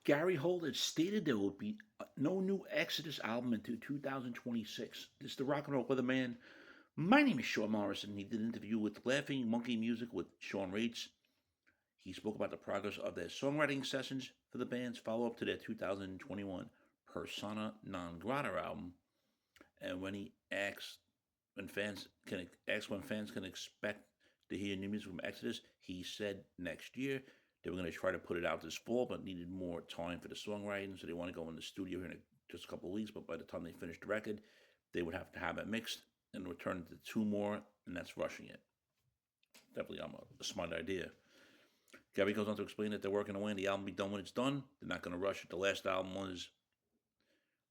Gary Holt has stated there will be no new Exodus album until 2026. This is the Rock and Roll Weatherman. My name is Sean Morrison. He did an interview with Laughing Monkey Music with Sean Rates. He spoke about the progress of their songwriting sessions for the band's follow-up to their 2021 Persona Non Grata album, and when fans can expect to hear new music from Exodus, he said next year. They were going to try to put it out this fall, but needed more time for the songwriting, so they want to go in the studio here in just a couple of weeks. But by the time they finish the record, they would have to have it mixed and return it to two more, and that's rushing it. Definitely, a smart idea. Gary goes on to explain that they're working away, and the album will be done when it's done. They're not going to rush it. The last album was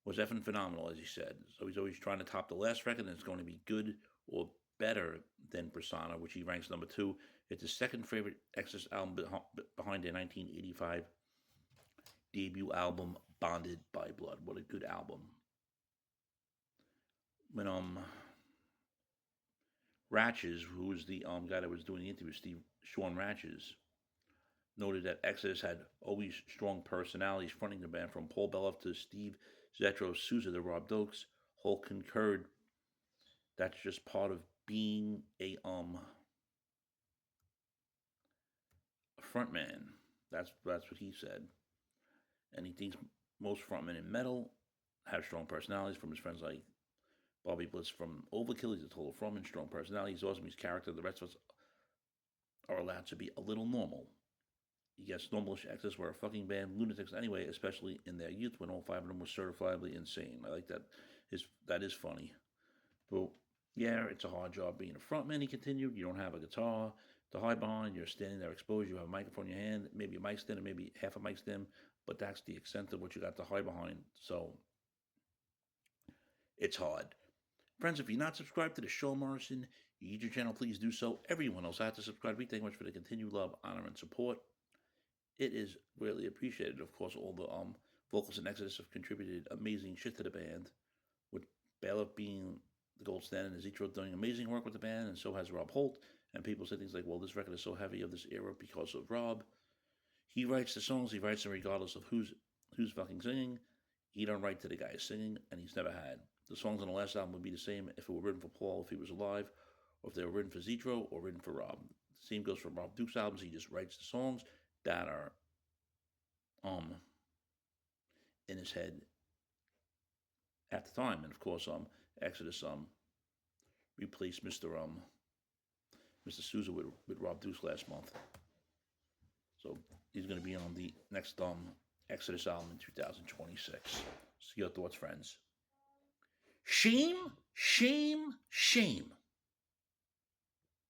effing phenomenal, as he said. So he's always trying to top the last record, and it's going to be good or better than Persona, which he ranks number 2. It's his second favorite Exodus album behind their 1985 debut album, Bonded by Blood. What a good album. When Ratches, who was the guy that was doing the interview, Sean Ratches, noted that Exodus had always strong personalities fronting the band, from Paul Beloff to Steve Zetro Souza to Rob Dokes. Holt concurred that's just part of being a frontman. That's what he said. And he thinks most frontmen in metal have strong personalities, from his friends like Bobby Blitz from Overkill. He's a total frontman, strong personality. He's awesome. He's character. The rest of us are allowed to be a little normal. Yes, normal-ish Exodus were a fucking band, lunatics anyway, especially in their youth when all 5 of them were certifiably insane. I like that. That is funny. But yeah, it's a hard job being a frontman, he continued. You don't have a guitar to hide behind. You're standing there exposed. You have a microphone in your hand, maybe a mic stand, or maybe half a mic stand, but that's the extent of what you got to hide behind. So it's hard. Friends, if you're not subscribed to the Sean Morrison YouTube channel, please do so. Everyone else has to subscribe. We thank you much for the continued love, honor, and support. It is greatly appreciated. Of course, all the vocals in Exodus have contributed amazing shit to the band, with Beloff being the gold standard, and Zetro doing amazing work with the band, and so has Rob Holt. And people say things like, well, this record is so heavy of this era because of Rob. He writes the songs, he writes them regardless of who's fucking singing. He don't write to the guy singing, and he's never had. The songs on the last album would be the same if it were written for Paul, if he was alive, or if they were written for Zetro, or written for Rob. The same goes for Rob Duke's albums. He just writes the songs that are in his head at the time. And of course, Exodus replaced Mr. Souza with Rob Dukes last month. So he's going to be on the next Exodus album in 2026. See your thoughts, friends. Shame, shame, shame.